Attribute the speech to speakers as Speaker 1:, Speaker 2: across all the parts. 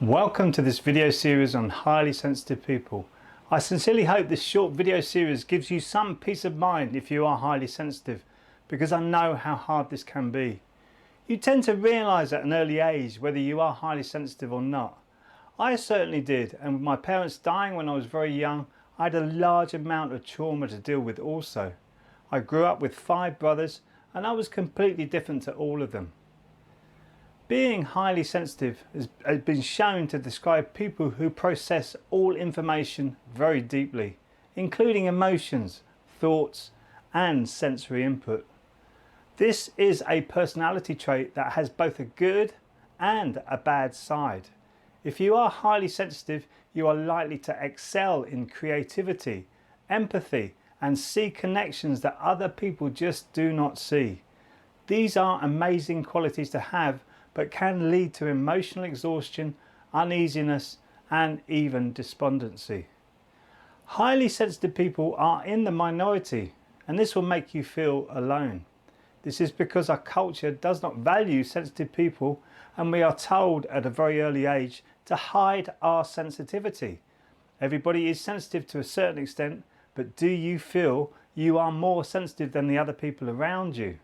Speaker 1: Welcome to this video series on highly sensitive people. I sincerely hope this short video series gives you some peace of mind if you are highly sensitive, because I know how hard this can be. You tend to realise at an early age whether you are highly sensitive or not. I certainly did, and with my parents dying when I was very young, I had a large amount of trauma to deal with also. I grew up with 5 brothers and I was completely different to all of them. Being highly sensitive has been shown to describe people who process all information very deeply, including emotions, thoughts, and sensory input. This is a personality trait that has both a good and a bad side. If you are highly sensitive, you are likely to excel in creativity, empathy, and see connections that other people just do not see. These are amazing qualities to have, but can lead to emotional exhaustion, uneasiness, and even despondency. Highly sensitive people are in the minority, and this will make you feel alone. This is because our culture does not value sensitive people, and we are told at a very early age to hide our sensitivity. Everybody is sensitive to a certain extent, but do you feel you are more sensitive than the other people around you?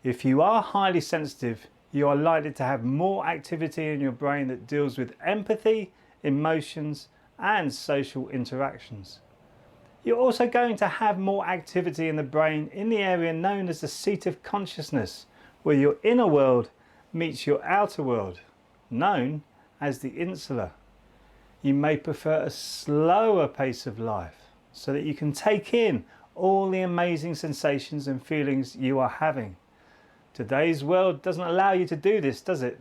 Speaker 1: If you are highly sensitive, you are likely to have more activity in your brain that deals with empathy, emotions, and social interactions. You're also going to have more activity in the brain in the area known as the seat of consciousness, where your inner world meets your outer world, known as the insula. You may prefer a slower pace of life so that you can take in all the amazing sensations and feelings you are having. Today's world doesn't allow you to do this, does it?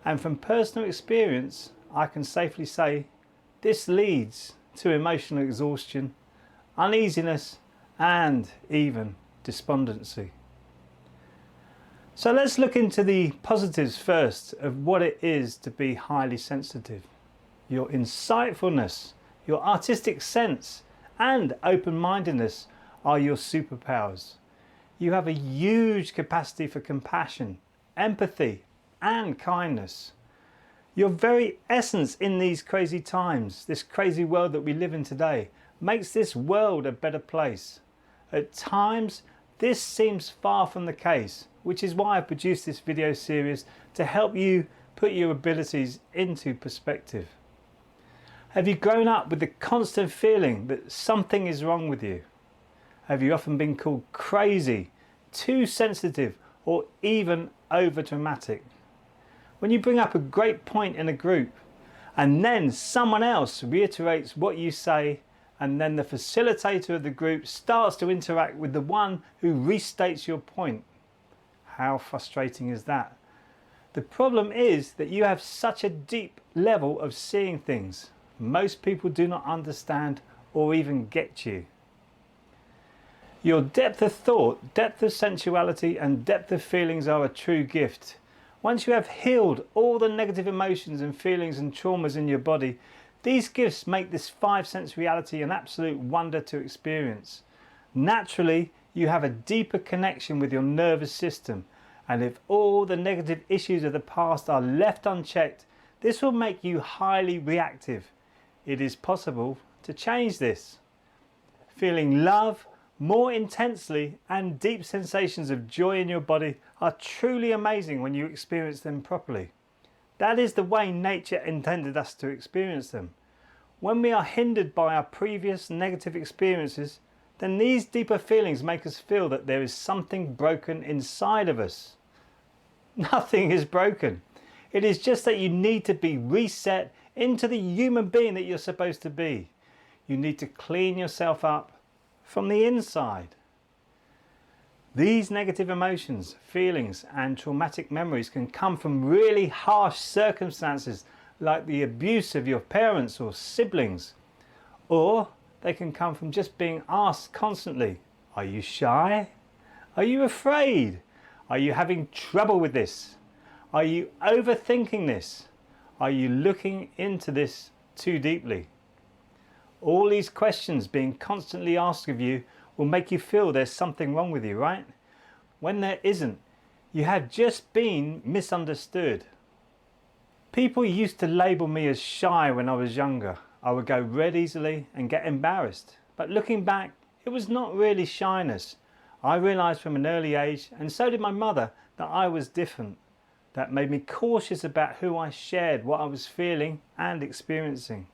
Speaker 1: And from personal experience, I can safely say this leads to emotional exhaustion, uneasiness, and even despondency. So let's look into the positives first of what it is to be highly sensitive. Your insightfulness, your artistic sense, and open-mindedness are your superpowers. You have a huge capacity for compassion, empathy, and kindness. Your very essence in these crazy times, this crazy world that we live in today, makes this world a better place. At times, this seems far from the case, which is why I've produced this video series to help you put your abilities into perspective. Have you grown up with the constant feeling that something is wrong with you? Have you often been called crazy, too sensitive, or even over dramatic? When you bring up a great point in a group and then someone else reiterates what you say, and then the facilitator of the group starts to interact with the one who restates your point, how frustrating is that? The problem is that you have such a deep level of seeing things. Most people do not understand or even get you. Your depth of thought, depth of sensuality, and depth of feelings are a true gift. Once you have healed all the negative emotions and feelings and traumas in your body, these gifts make this 5-sense reality an absolute wonder to experience. Naturally, you have a deeper connection with your nervous system, and if all the negative issues of the past are left unchecked, this will make you highly reactive. It is possible to change this. Feeling love more intensely and deep sensations of joy in your body are truly amazing when you experience them properly. That is the way nature intended us to experience them. When we are hindered by our previous negative experiences, then these deeper feelings make us feel that there is something broken inside of us. Nothing is broken. It is just that you need to be reset into the human being that you're supposed to be. You need to clean yourself up from the inside. These negative emotions, feelings, and traumatic memories can come from really harsh circumstances like the abuse of your parents or siblings, or they can come from just being asked constantly, are you shy? Are you afraid? Are you having trouble with this? Are you overthinking this? Are you looking into this too deeply? All these questions being constantly asked of you will make you feel there's something wrong with you, right? When there isn't. You have just been misunderstood. People used to label me as shy when I was younger. I would go red easily and get embarrassed. But looking back, it was not really shyness. I realised from an early age, and so did my mother, that I was different. That made me cautious about who I shared, what I was feeling and experiencing.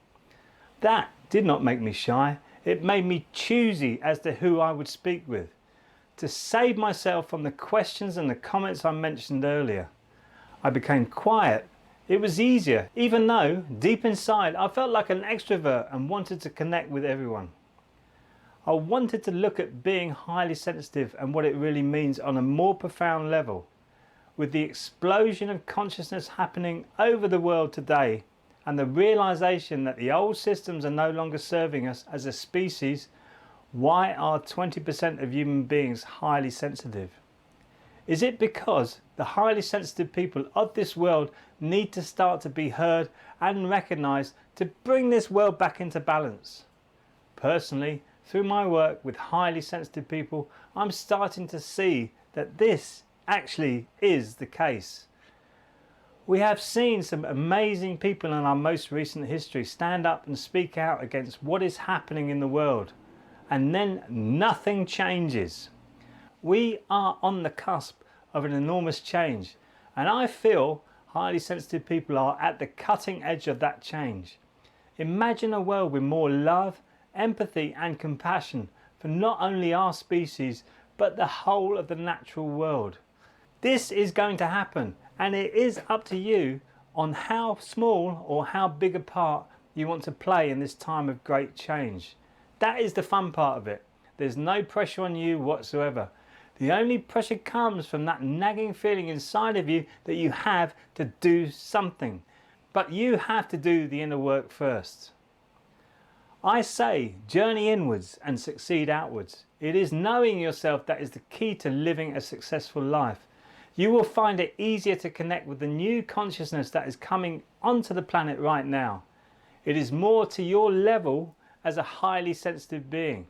Speaker 1: That did not make me shy. It made me choosy as to who I would speak with, to save myself from the questions and the comments I mentioned earlier. I became quiet. It was easier, even though deep inside I felt like an extrovert and wanted to connect with everyone. I wanted to look at being highly sensitive and what it really means on a more profound level. With the explosion of consciousness happening over the world today, and the realization that the old systems are no longer serving us as a species, why are 20% of human beings highly sensitive? Is it because the highly sensitive people of this world need to start to be heard and recognized to bring this world back into balance? Personally, through my work with highly sensitive people, I'm starting to see that this actually is the case. We have seen some amazing people in our most recent history stand up and speak out against what is happening in the world, and then nothing changes. We are on the cusp of an enormous change, and I feel highly sensitive people are at the cutting edge of that change. Imagine a world with more love, empathy and compassion for not only our species but the whole of the natural world. This is going to happen, and it is up to you on how small or how big a part you want to play in this time of great change. That is the fun part of it. There's no pressure on you whatsoever. The only pressure comes from that nagging feeling inside of you that you have to do something. But you have to do the inner work first. I say journey inwards and succeed outwards. It is knowing yourself that is the key to living a successful life. You will find it easier to connect with the new consciousness that is coming onto the planet right now. It is more to your level as a highly sensitive being.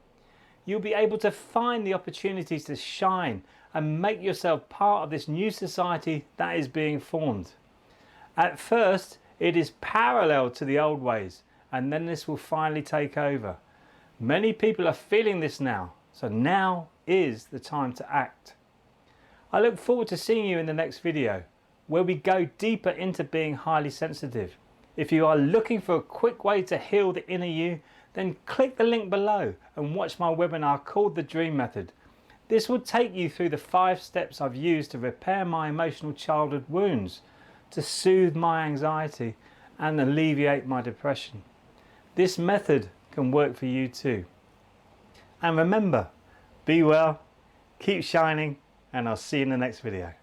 Speaker 1: You'll be able to find the opportunities to shine and make yourself part of this new society that is being formed. At first, it is parallel to the old ways, and then this will finally take over. Many people are feeling this now, so now is the time to act. I look forward to seeing you in the next video, where we go deeper into being highly sensitive. If you are looking for a quick way to heal the inner you, then click the link below and watch my webinar called The Dream Method. This will take you through the 5 steps I've used to repair my emotional childhood wounds, to soothe my anxiety and alleviate my depression. This method can work for you too. And remember, be well, keep shining, and I'll see you in the next video.